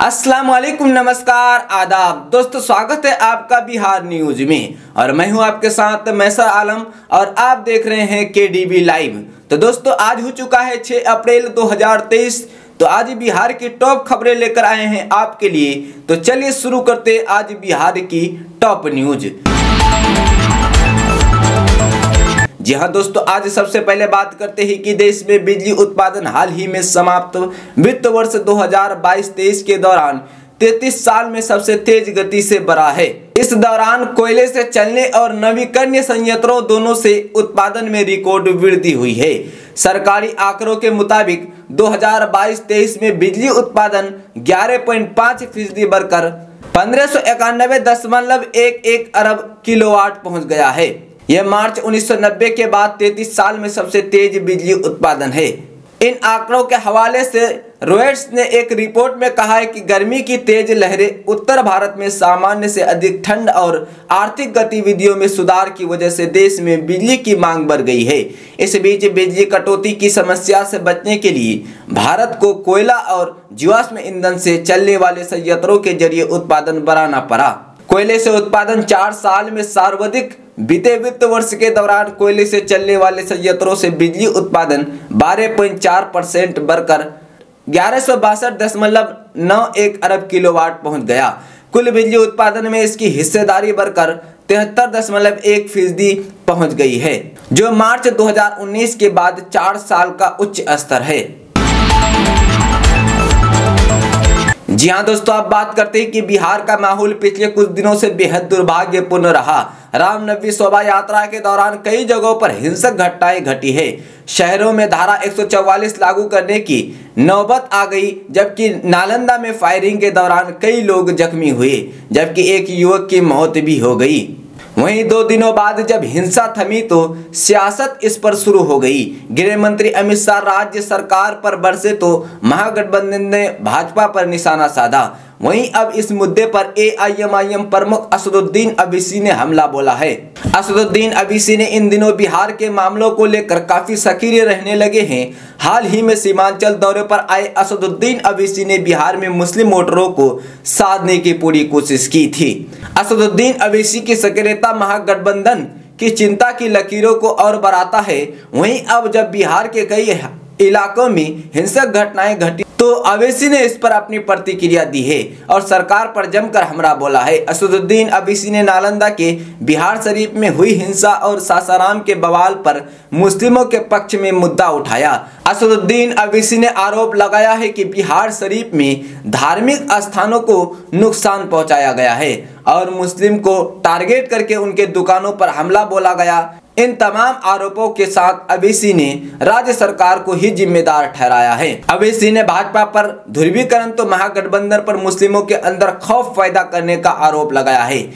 अस्सलाम वालेकुम, नमस्कार, आदाब दोस्तों, स्वागत है आपका बिहार न्यूज में। और मैं हूं आपके साथ मैसर आलम और आप देख रहे हैं केडीबी लाइव। तो दोस्तों, आज हो चुका है 6 अप्रैल 2023। तो आज बिहार की टॉप खबरें लेकर आए हैं आपके लिए। तो चलिए शुरू करते हैं आज बिहार की टॉप न्यूज। जी हाँ दोस्तों, आज सबसे पहले बात करते हैं कि देश में बिजली उत्पादन हाल ही में समाप्त वित्त वर्ष 2022-23 के दौरान 33 साल में सबसे तेज गति से बढ़ा है। इस दौरान कोयले से चलने और नवीकरणीय संयंत्रों दोनों से उत्पादन में रिकॉर्ड वृद्धि हुई है। सरकारी आंकड़ों के मुताबिक 2022-23 में बिजली उत्पादन 11.5% बढ़कर 1591.11 अरब किलोवाट पहुंच गया है। यह मार्च 1990 के बाद 33 साल में सबसे तेज बिजली उत्पादन है। इन आंकड़ों के हवाले से रॉयटर्स ने एक रिपोर्ट में कहा है कि गर्मी की तेज लहरें, उत्तर भारत में सामान्य से अधिक ठंड और आर्थिक गतिविधियों में सुधार की वजह से देश में बिजली की मांग बढ़ गई है। इस बीच बिजली कटौती की समस्या से बचने के लिए भारत को कोयला और जीवाश्म ईंधन से चलने वाले संयंत्रों के जरिए उत्पादन बढ़ाना पड़ा। कोयले से उत्पादन 4 साल में सर्वाधिक। बीते वित्त वर्ष के दौरान कोयले से चलने वाले संयंत्रों से बिजली उत्पादन 12.4% बढ़कर 1162.91 अरब किलोवाट पहुंच गया। कुल बिजली उत्पादन में इसकी हिस्सेदारी बढ़कर 73.1% पहुंच गई है, जो मार्च 2019 के बाद 4 साल का उच्च स्तर है। जी हाँ दोस्तों, अब बात करते हैं कि बिहार का माहौल पिछले कुछ दिनों से बेहद दुर्भाग्यपूर्ण रहा। रामनवमी शोभा यात्रा के दौरान कई जगहों पर हिंसक घटनाएं घटी है। शहरों में धारा 144 लागू करने की नौबत आ गई, जबकि नालंदा में फायरिंग के दौरान कई लोग जख्मी हुए, जबकि एक युवक की मौत भी हो गई। वहीं 2 दिनों बाद जब हिंसा थमी तो सियासत इस पर शुरू हो गई। गृह मंत्री अमित शाह राज्य सरकार पर बरसे तो महागठबंधन ने भाजपा पर निशाना साधा। वहीं अब इस मुद्दे पर एआईएमआईएम प्रमुख असदुद्दीन अवैसी ने हमला बोला है। असदुद्दीन अवैसी ने इन दिनों बिहार के मामलों को लेकर काफी सक्रिय रहने लगे हैं। हाल ही में सीमांचल दौरे पर आए असदुद्दीन अवैसी ने बिहार में मुस्लिम वोटरों को साधने की पूरी कोशिश की थी। असदुद्दीन अवैसी की सक्रियता महागठबंधन की चिंता की लकीरों को और बढ़ाता है। वहीं अब जब बिहार के कई इलाकों में हिंसक घटनाएं घटी तो अवैसी ने इस पर अपनी प्रतिक्रिया दी है और सरकार पर जमकर हमला बोला है। असदुद्दीन अवैसी ने नालंदा के बिहार शरीफ में हुई हिंसा और सासाराम के बवाल पर मुस्लिमों के पक्ष में मुद्दा उठाया। असदुद्दीन अवैसी ने आरोप लगाया है कि बिहार शरीफ में धार्मिक स्थानों को नुकसान पहुंचाया गया है और मुस्लिम को टारगेट करके उनके दुकानों पर हमला बोला गया। इन तमाम आरोपों के साथ अवैसी ने राज्य सरकार को ही जिम्मेदार ठहराया है। अवैसी ने भाजपा पर ध्रुवीकरण तो महागठबंधन पर मुस्लिमों के अंदर खौफ पैदा करने का आरोप लगाया है।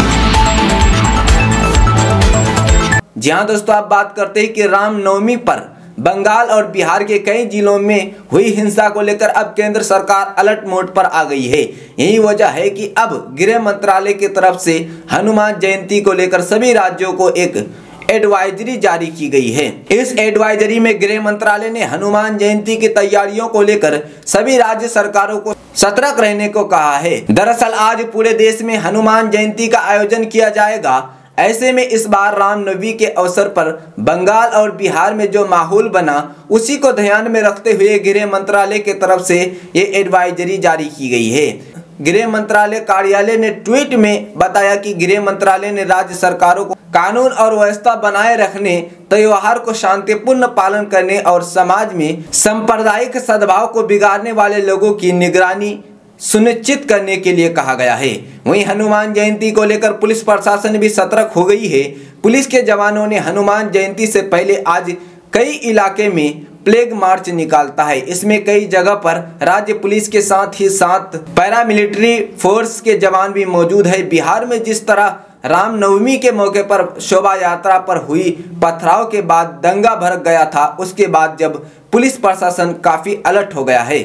जी हाँ दोस्तों, आप बात करते हैं कि रामनवमी पर बंगाल और बिहार के कई जिलों में हुई हिंसा को लेकर अब केंद्र सरकार अलर्ट मोड पर आ गई है। यही वजह है कि अब गृह मंत्रालय की तरफ से हनुमान जयंती को लेकर सभी राज्यों को एक एडवाइजरी जारी की गई है। इस एडवाइजरी में गृह मंत्रालय ने हनुमान जयंती की तैयारियों को लेकर सभी राज्य सरकारों को सतर्क रहने को कहा है। दरअसल आज पूरे देश में हनुमान जयंती का आयोजन किया जाएगा। ऐसे में इस बार रामनवमी के अवसर पर बंगाल और बिहार में जो माहौल बना उसी को ध्यान में रखते हुए गृह मंत्रालय की तरफ से ये एडवाइजरी जारी की गई है। गृह मंत्रालय कार्यालय ने ट्वीट में बताया कि गृह मंत्रालय ने राज्य सरकारों को कानून और व्यवस्था बनाए रखने, त्योहार को शांतिपूर्ण पालन करने और समाज में सांप्रदायिक सद्भाव को बिगाड़ने वाले लोगों की निगरानी सुनिश्चित करने के लिए कहा गया है। वहीं हनुमान जयंती को लेकर पुलिस प्रशासन भी सतर्क हो गई है। पुलिस के जवानों ने हनुमान जयंती से पहले आज कई इलाके में प्लेग मार्च निकालता है। इसमें कई जगह पर राज्य पुलिस के साथ ही साथ पैरामिलिट्री फोर्स के जवान भी मौजूद है। बिहार में जिस तरह रामनवमी के मौके पर शोभा यात्रा पर हुई पथराव के बाद दंगा भड़क गया था, उसके बाद जब पुलिस प्रशासन काफी अलर्ट हो गया है।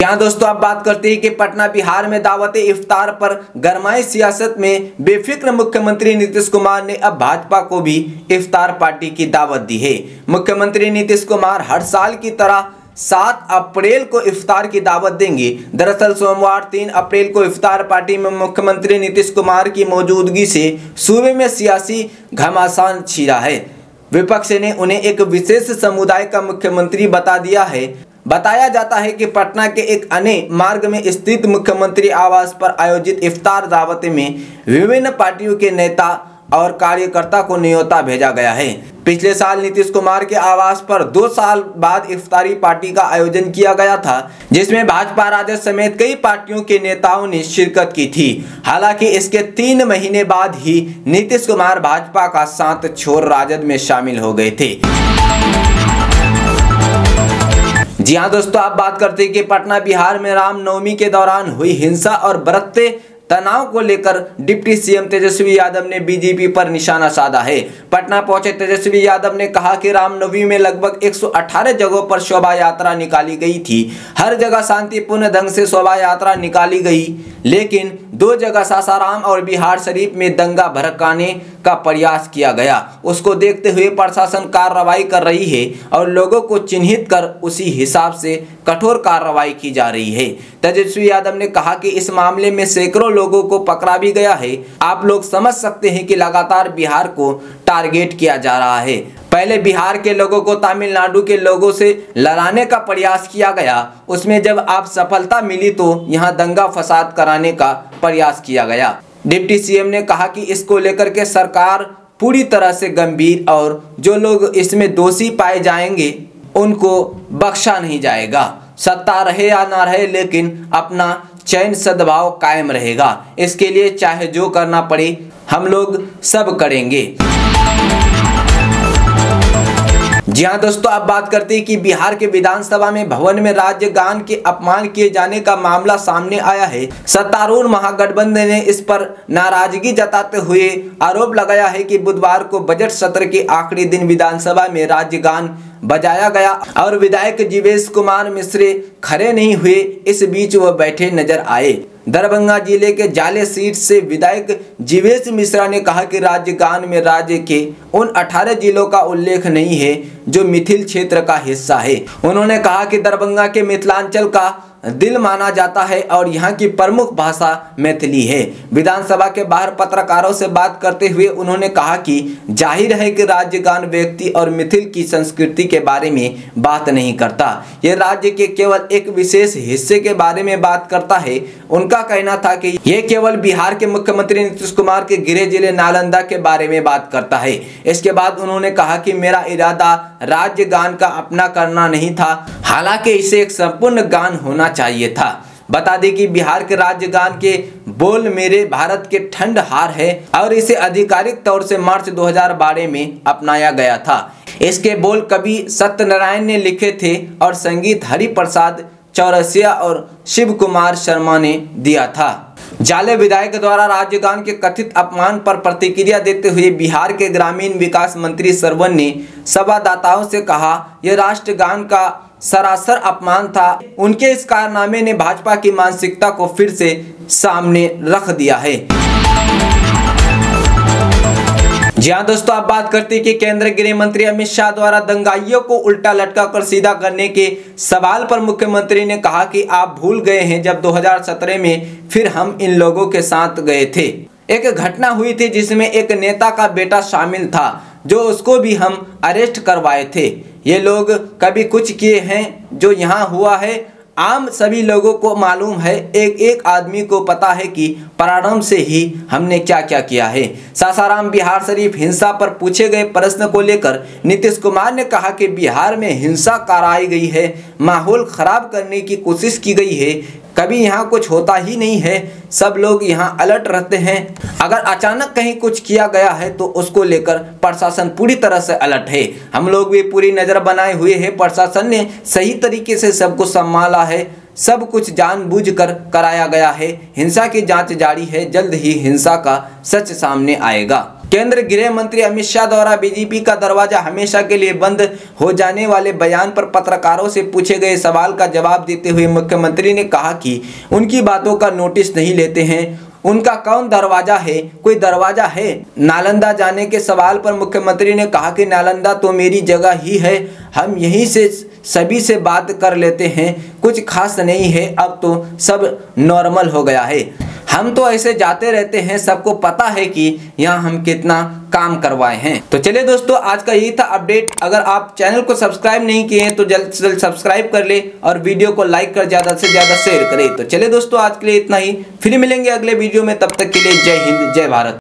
यहाँ दोस्तों, अब बात करते हैं कि पटना बिहार में दावत इफ्तार पर गरमाई सियासत में बेफिक्र मुख्यमंत्री नीतीश कुमार ने अब भाजपा को भी इफ्तार पार्टी की दावत दी है। मुख्यमंत्री नीतीश कुमार हर साल की तरह 7 अप्रैल को इफ्तार की दावत देंगे। दरअसल सोमवार 3 अप्रैल को इफ्तार पार्टी में मुख्यमंत्री नीतीश कुमार की मौजूदगी से सूबे में सियासी घमासान छिड़ा है। विपक्ष ने उन्हें एक विशेष समुदाय का मुख्यमंत्री बता दिया है। बताया जाता है कि पटना के एक अन्य मार्ग में स्थित मुख्यमंत्री आवास पर आयोजित इफ्तार दावत में विभिन्न पार्टियों के नेता और कार्यकर्ता को न्योता भेजा गया है। पिछले साल नीतीश कुमार के आवास पर 2 साल बाद इफ्तारी पार्टी का आयोजन किया गया था, जिसमें भाजपा राजद समेत कई पार्टियों के नेताओं ने शिरकत की थी। हालांकि इसके 3 महीने बाद ही नीतीश कुमार भाजपा का साथ छोड़ राजद में शामिल हो गए थे। जी हाँ दोस्तों, आप बात करते हैं कि पटना बिहार में रामनवमी के दौरान हुई हिंसा और बढ़ते तनाव को लेकर डिप्टी सीएम तेजस्वी यादव ने बीजेपी पर निशाना साधा है। पटना पहुंचे तेजस्वी यादव ने कहा कि रामनवमी में लगभग 118 जगहों पर शोभा यात्रा निकाली गई थी। हर जगह शांतिपूर्ण ढंग से शोभा यात्रा निकाली गई, लेकिन 2 जगह सासाराम और बिहार शरीफ में दंगा भड़काने का प्रयास किया गया। उसको देखते हुए प्रशासन कार्रवाई कर रही है और लोगों को चिन्हित कर उसी हिसाब से कठोर कार्रवाई की जा रही है। तेजस्वी यादव ने कहा कि इस मामले में सैकड़ों लोगों को पकड़ा भी गया है। आप लोग समझ सकते हैं कि लगातार बिहार को टारगेट किया जा रहा है। पहले बिहार के लोगों को तमिलनाडु के लोगों से लड़ाने का प्रयास किया गया, उसमें जब आप सफलता मिली तो यहाँ दंगा फसाद कराने का प्रयास किया गया। डिप्टी सीएम ने कहा कि इसको लेकर के सरकार पूरी तरह से गंभीर और जो लोग इसमें दोषी पाए जाएंगे उनको बख्शा नहीं जाएगा। सत्ता रहे या ना रहे, लेकिन अपना चैन सद्भाव कायम रहेगा। इसके लिए चाहे जो करना पड़े हम लोग सब करेंगे। जी हाँ दोस्तों, आप बात करते हैं कि बिहार के विधानसभा में भवन में राज्य गान के अपमान किए जाने का मामला सामने आया है। सत्तारूढ़ महागठबंधन ने इस पर नाराजगी जताते हुए आरोप लगाया है कि बुधवार को बजट सत्र के आखिरी दिन विधानसभा में राज्य गान बजाया गया और विधायक जीवेश कुमार मिश्र खड़े नहीं हुए। इस बीच वह बैठे नजर आए। दरभंगा जिले के जाले सीट से विधायक जीवेश मिश्रा ने कहा कि राज्य गान में राज्य के उन 18 जिलों का उल्लेख नहीं है जो मिथिल क्षेत्र का हिस्सा है। उन्होंने कहा कि दरभंगा के मिथिलांचल का दिल माना जाता है और यहाँ की प्रमुख भाषा मैथिली है। विधानसभा के बाहर पत्रकारों से बात करते हुए उन्होंने कहा कि जाहिर है कि राज्य गान व्यक्ति और मिथिल की संस्कृति के बारे में बात नहीं करता, ये राज्य के केवल एक विशेष हिस्से के बारे में बात करता है। उनका कहना था कि ये केवल बिहार के मुख्यमंत्री नीतीश कुमार के गृह जिले नालंदा के बारे में बात करता है। इसके बाद उन्होंने कहा कि मेरा इरादा राज्य गान का अपना करना नहीं था, हालांकि इसे एक संपूर्ण गान होना चाहिए था। बता दें कि बिहार के राज्य गान के बोल मेरे भारत के ठंड हार है और इसे आधिकारिक तौर से मार्च 2012 में अपनाया गया था। इसके बोल कवि सत्यनारायण ने लिखे थे और संगीत हरिप्रसाद चौरसिया और शिव कुमार शर्मा ने दिया था। जाले विधायक द्वारा राज्य गान के कथित अपमान पर प्रतिक्रिया देते हुए बिहार के ग्रामीण विकास मंत्री सरवन ने संवाददाताओं से कहा, यह राष्ट्रगान का सरासर अपमान था। उनके इस कारनामे ने भाजपा की मानसिकता को फिर से सामने रख दिया है। जी हाँ दोस्तों, आप बात करते हैं कि केंद्रीय गृह मंत्री अमित शाह द्वारा दंगाइयों को उल्टा लटका कर सीधा करने के सवाल पर मुख्यमंत्री ने कहा कि आप भूल गए हैं जब 2017 में फिर हम इन लोगों के साथ गए थे। एक घटना हुई थी जिसमें एक नेता का बेटा शामिल था, जो उसको भी हम अरेस्ट करवाए थे। ये लोग कभी कुछ किए हैं जो यहाँ हुआ है आम सभी लोगों को मालूम है। एक एक आदमी को पता है कि प्रारंभ से ही हमने क्या क्या किया है। सासाराम बिहार शरीफ हिंसा पर पूछे गए प्रश्न को लेकर नीतीश कुमार ने कहा कि बिहार में हिंसा कराई गई है, माहौल खराब करने की कोशिश की गई है। कभी यहाँ कुछ होता ही नहीं है, सब लोग यहाँ अलर्ट रहते हैं। अगर अचानक कहीं कुछ किया गया है तो उसको लेकर प्रशासन पूरी तरह से अलर्ट है। हम लोग भी पूरी नज़र बनाए हुए हैं। प्रशासन ने सही तरीके से सबको संभाला है, सब कुछ जानबूझकर कराया गया है। हिंसा की जांच जारी है, जल्द ही हिंसा का सच सामने आएगा। केंद्रीय गृह मंत्री अमित शाह द्वारा बीजेपी का दरवाजा हमेशा के लिए बंद हो जाने वाले बयान पर पत्रकारों से पूछे गए सवाल का जवाब देते हुए मुख्यमंत्री ने कहा कि उनकी बातों का नोटिस नहीं लेते हैं। उनका कौन दरवाजा है? कोई दरवाजा है? नालंदा जाने के सवाल पर मुख्यमंत्री ने कहा कि नालंदा तो मेरी जगह ही है, हम यहीं से सभी से बात कर लेते हैं, कुछ खास नहीं है, अब तो सब नॉर्मल हो गया है। हम तो ऐसे जाते रहते हैं, सबको पता है कि यहाँ हम कितना काम करवाए हैं। तो चलिए दोस्तों, आज का यही था अपडेट। अगर आप चैनल को सब्सक्राइब नहीं किए हैं तो जल्द से जल्द सब्सक्राइब कर ले और वीडियो को लाइक कर ज़्यादा से ज़्यादा शेयर करें। तो चलिए दोस्तों, आज के लिए इतना ही, फिर मिलेंगे अगले वीडियो में, तब तक के लिए जय हिंद, जय भारत।